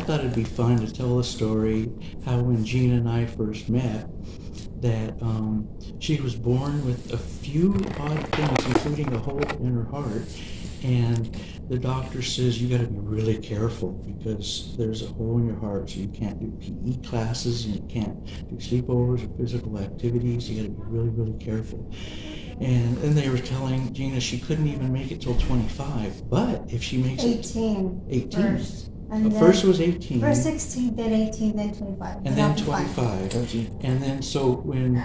thought it'd be fun to tell a story how when Gina and I first met, that she was born with a few odd things, including a hole in her heart, and the doctor says you got to be really careful because there's a hole in your heart, so you can't do PE classes and you can't do sleepovers or physical activities. You got to be really, really careful. And then they were telling Gina she couldn't even make it till 25, but if she makes 18. 18. First. And then, First was 18. First 16, then 18, then 25. And then 25. And then so when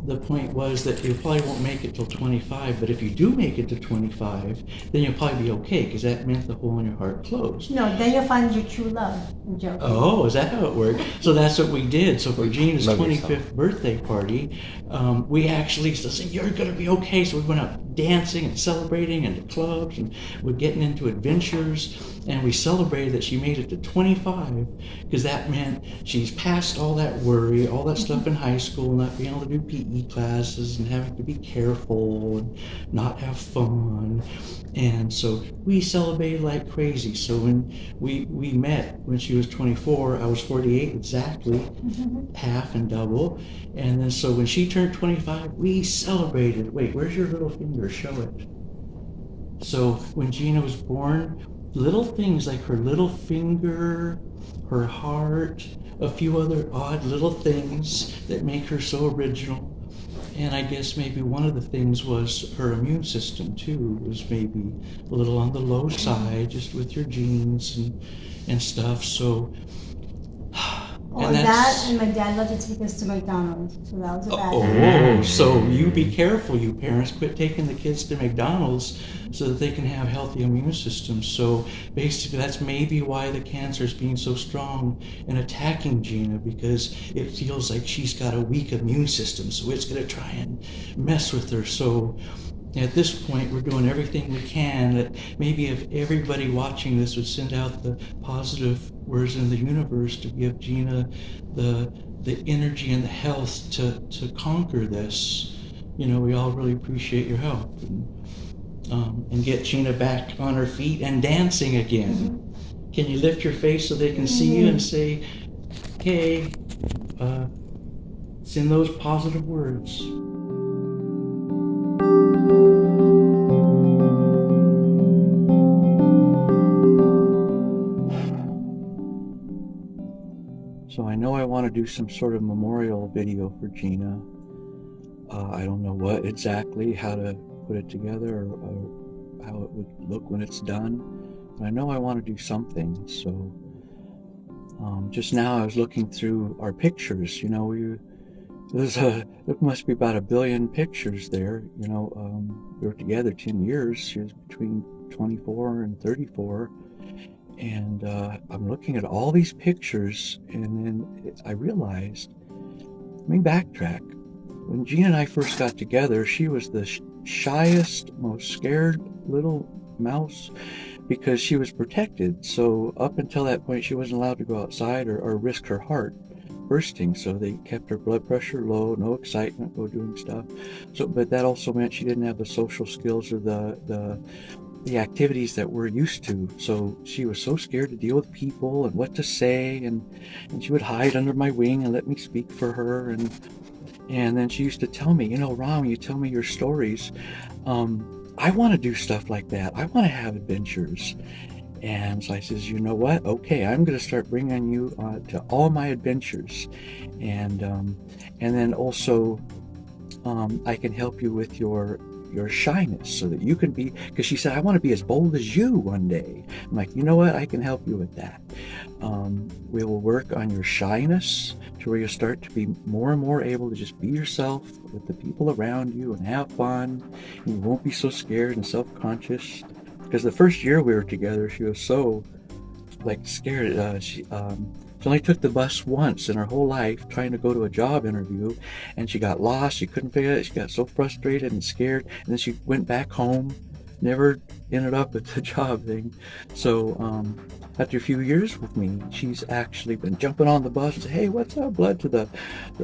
the point was that you probably won't make it till 25, but if you do make it to 25, then you'll probably be okay, because that meant the hole in your heart closed. No, then you'll find your true love. I'm joking. Oh, is that how it worked? So that's what we did. So for Gina's 25th birthday party, we actually said, you're going to be okay. So we went out dancing and celebrating and to clubs, and we're getting into adventures. And we celebrated that she made it to 25, because that meant she's past all that worry, all that stuff in high school, not being able to do PE classes and having to be careful and not have fun. And so we celebrated like crazy. So when we met when she was 24, I was 48 exactly, half and double. And then so when she turned 25, we celebrated. Wait, where's your little finger? Show it. So when Gina was born, little things like her little finger, her heart, a few other odd little things that make her so original. And I guess maybe one of the things was her immune system too, was maybe a little on the low side, just with your genes and stuff. So, Well, that and my dad loved to take us to McDonald's, so that was a bad thing. So you be careful, you parents. Quit taking the kids to McDonald's so that they can have healthy immune systems. So basically that's maybe why the cancer is being so strong and attacking Gina, because it feels like she's got a weak immune system, so it's going to try and mess with her. So at this point, we're doing everything we can. That maybe if everybody watching this would send out the positive words in the universe to give Gina the energy and the health to conquer this. You know, we all really appreciate your help, and get Gina back on her feet and dancing again. Can you lift your face so they can see you and say, "Hey," send those positive words. So I know I want to do some sort of memorial video for Gina. I don't know what exactly, how to put it together or how it would look when it's done. But I know I want to do something. So just now I was looking through our pictures. You know, there must be about 1 billion pictures there. You know, we were together 10 years. She was between 24 and 34. And I'm looking at all these pictures, and then I realized, let me backtrack. When Gina and I first got together, she was the shyest, most scared little mouse because she was protected. So up until that point, she wasn't allowed to go outside or risk her heart bursting. So they kept her blood pressure low, no excitement, no doing stuff. So, but that also meant she didn't have the social skills or the activities that we're used to. So she was so scared to deal with people and what to say, and she would hide under my wing and let me speak for her. And then she used to tell me, you know, Ron, when you tell me your stories, I want to do stuff like that. I want to have adventures. And so I says, you know what? Okay, I'm going to start bringing you to all my adventures. And then also I can help you with your shyness so that you can be, because she said, I want to be as bold as you one day. I'm like, you know what? I can help you with that. We will work on your shyness to where you start to be more and more able to just be yourself with the people around you and have fun. And you won't be so scared and self-conscious. Because the first year we were together, she was so scared. She only took the bus once in her whole life trying to go to a job interview, and she got lost. She couldn't figure it out. She got so frustrated and scared, and then she went back home, never ended up at the job thing. So after a few years with me, she's actually been jumping on the bus and say, hey, what's up, blood, to the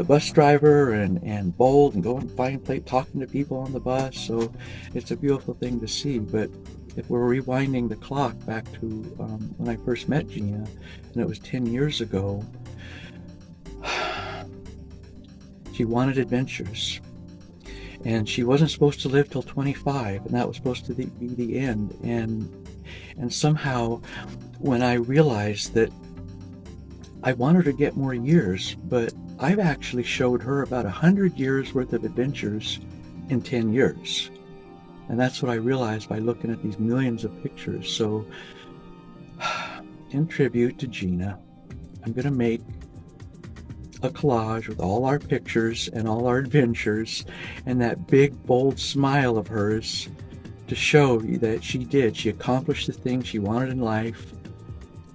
bus driver, and bold and going find plate talking to people on the bus. So it's a beautiful thing to see. But if we're rewinding the clock back to when I first met Gina, and it was 10 years ago, she wanted adventures. And she wasn't supposed to live till 25, and that was supposed to be the end. And somehow, when I realized that I wanted her to get more years, but I've actually showed her about 100 years worth of adventures in 10 years. And that's what I realized by looking at these millions of pictures. So, in tribute to Gina, I'm going to make a collage with all our pictures and all our adventures and that big, bold smile of hers to show you that she accomplished the things she wanted in life.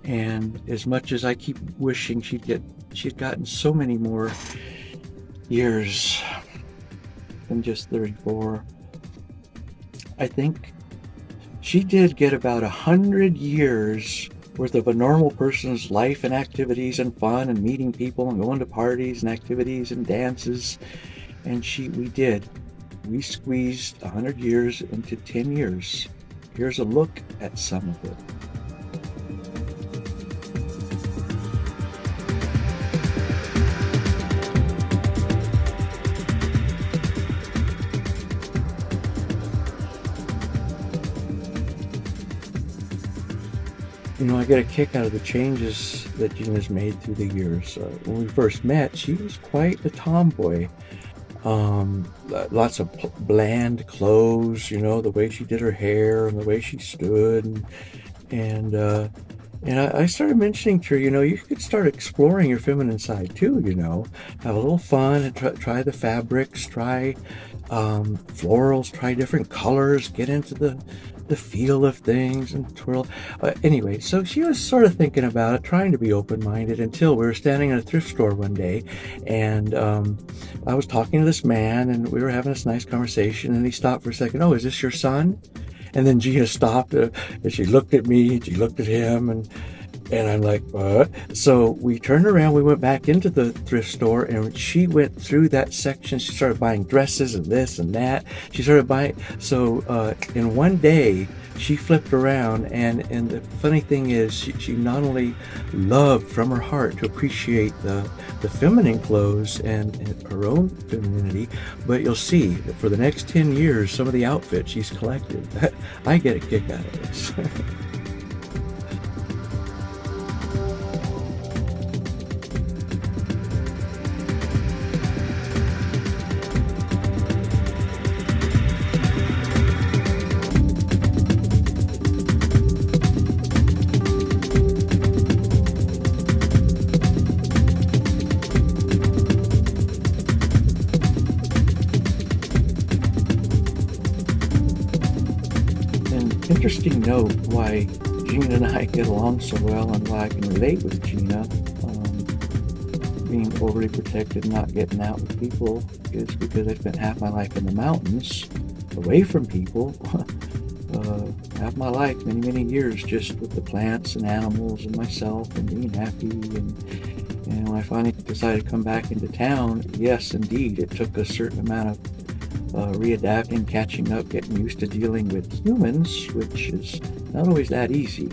And as much as I keep wishing she'd gotten so many more years than just 34, I think she did get about 100 years worth of a normal person's life and activities and fun and meeting people and going to parties and activities and dances. And we squeezed 100 years into 10 years. Here's a look at some of it. You know, I get a kick out of the changes that Gina's made through the years. When we first met, she was quite a tomboy. Lots of bland clothes, you know, the way she did her hair and the way she stood. And I started mentioning to her, you know, you could start exploring your feminine side too, you know. Have a little fun and try the fabrics, try florals, try different colors, get into the feel of things and twirl. Anyway, so she was sort of thinking about it, trying to be open-minded, until we were standing in a thrift store one day, and I was talking to this man, and we were having this nice conversation, and he stopped for a second. "Oh, is this your son?" And then Gina stopped, and she looked at me, and she looked at him, and I'm like, "What?" So we turned around, we went back into the thrift store, and she went through that section. She started buying dresses and this and that. She started buying, so in one day, she flipped around, and the funny thing is, she not only loved from her heart to appreciate the feminine clothes and her own femininity, but you'll see that for the next 10 years, some of the outfits she's collected, I get a kick out of this. Interesting note why Gina and I get along so well, and why I can relate with Gina, being overly protected, not getting out with people, is because I spent half my life in the mountains, away from people, half my life, many years, just with the plants and animals and myself and being happy. And when I finally decided to come back into town, yes, indeed, it took a certain amount of readapting, catching up, getting used to dealing with humans, which is not always that easy.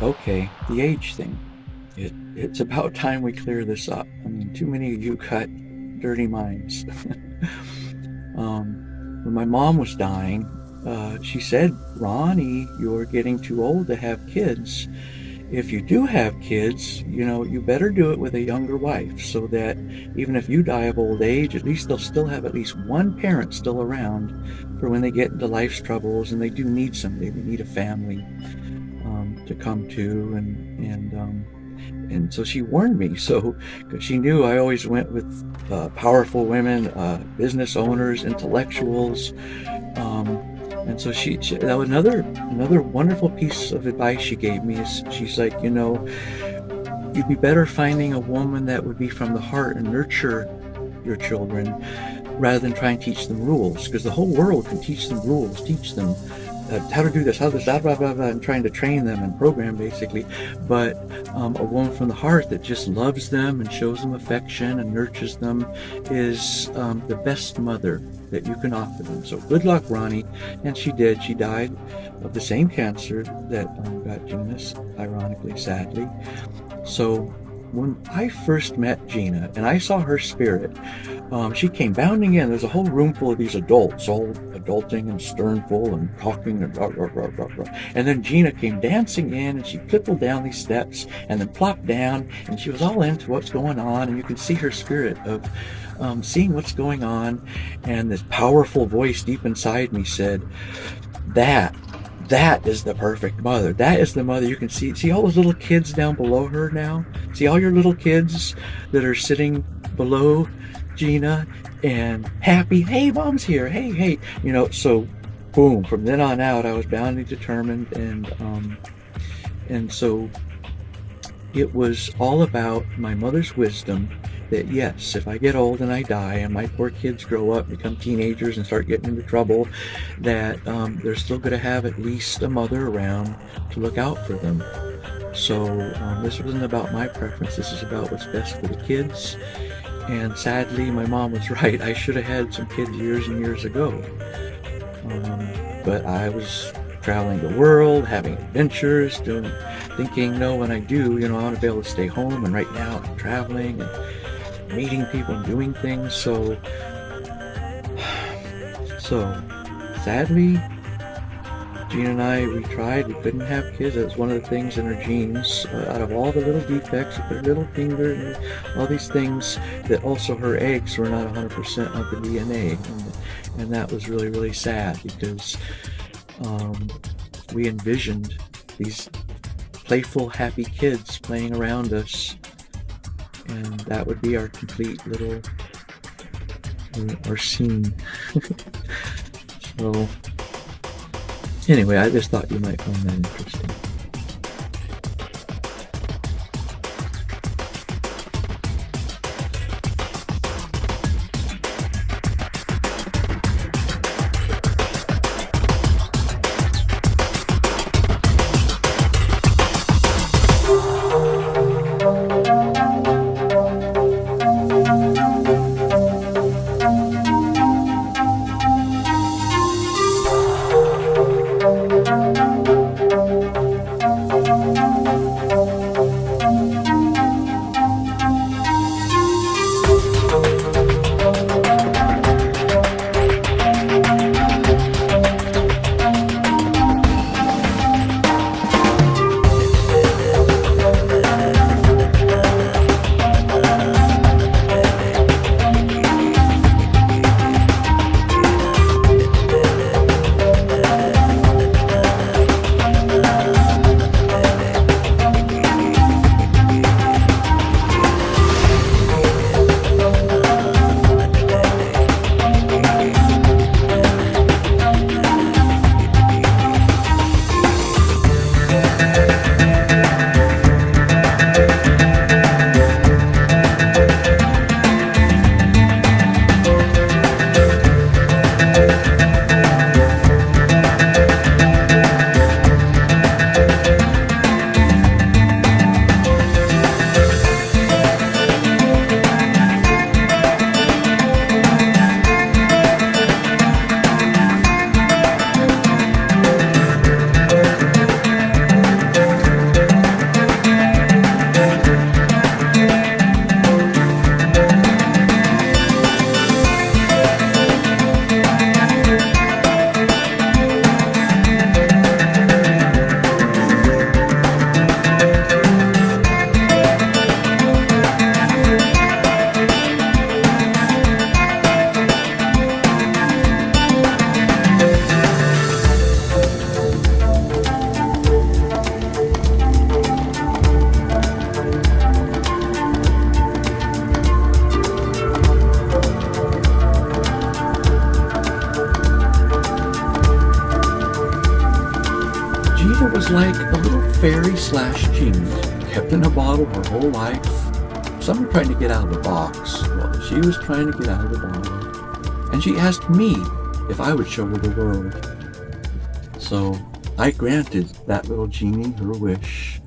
okay, the age thing. It's about time we clear this up. I mean, too many of you got dirty minds. When my mom was dying, she said, Ronnie, you're getting too old to have kids. If you do have kids, you better do it with a younger wife so that even if you die of old age, at least they'll still have at least one parent still around for when they get into life's troubles and they do need somebody. They need a family to come to, and so she warned me. So, because she knew I always went with powerful women, business owners, intellectuals, and so she that was another wonderful piece of advice she gave me. Is she's like, you'd be better finding a woman that would be from the heart and nurture your children rather than try and teach them rules, because the whole world can teach them rules, teach them how to do this, how to blah, blah, blah, blah, and trying to train them and program basically. But a woman from the heart that just loves them and shows them affection and nurtures them is the best mother that you can offer them. So good luck, Ronnie. And she did. She died of the same cancer that got Gina, ironically, sadly. So when I first met Gina and I saw her spirit, she came bounding in. There's a whole room full of these adults, all adulting and sternful and talking and rah, rah, rah, rah, rah. And then Gina came dancing in and she flippled down these steps and then plopped down, and she was all into what's going on, and you can see her spirit of seeing what's going on. And this powerful voice deep inside me said, that is the perfect mother. That is the mother. You can see all those little kids down below her now. See all your little kids that are sitting below Gina and happy. Hey, mom's here. Hey. So boom. From then on out, I was bound and determined, and so it was all about my mother's wisdom. That yes, if I get old and I die and my poor kids grow up, become teenagers and start getting into trouble, that they're still going to have at least a mother around to look out for them. So this wasn't about my preference. This is about what's best for the kids. And sadly, my mom was right. I should have had some kids years and years ago. But I was traveling the world, having adventures, thinking, no, when I do, I want to be able to stay home. And right now I'm traveling and meeting people and doing things. So sadly, Gina and I, we tried. We couldn't have kids. That was one of the things in her genes. Out of all the little defects with her little finger and all these things, that also her eggs were not 100% of the DNA. And that was really, really sad, because we envisioned these playful, happy kids playing around us. And that would be our complete little, our scene. So, anyway, I just thought you might find that interesting. Gina was like a little fairy slash genie, kept in a bottle her whole life. Some were trying to get out of the box. Well, she was trying to get out of the bottle. And she asked me if I would show her the world. So I granted that little genie her wish.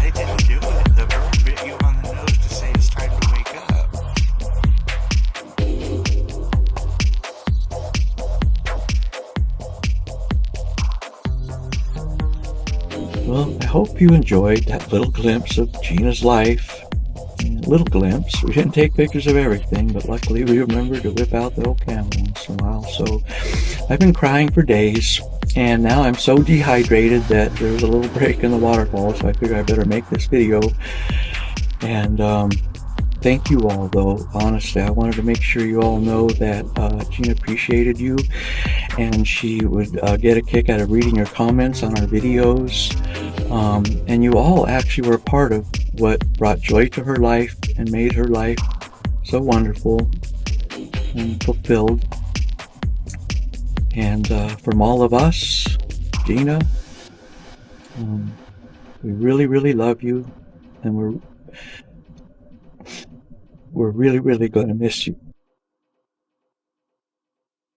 I didn't do it. The bird bit you on the nose to say it's time to wake up. Well, I hope you enjoyed that little glimpse of Gina's life. Little glimpse. We didn't take pictures of everything, but luckily we remembered to whip out the old camera once in a while. So I've been crying for days, and now I'm so dehydrated that there was a little break in the waterfall, so I figured I better make this video. And thank you all, though. Honestly, I wanted to make sure you all know that Gina appreciated you, and she would get a kick out of reading your comments on our videos. And you all actually were a part of what brought joy to her life and made her life so wonderful and fulfilled. And from all of us, Gina, we really, really love you, and we're really, really going to miss you.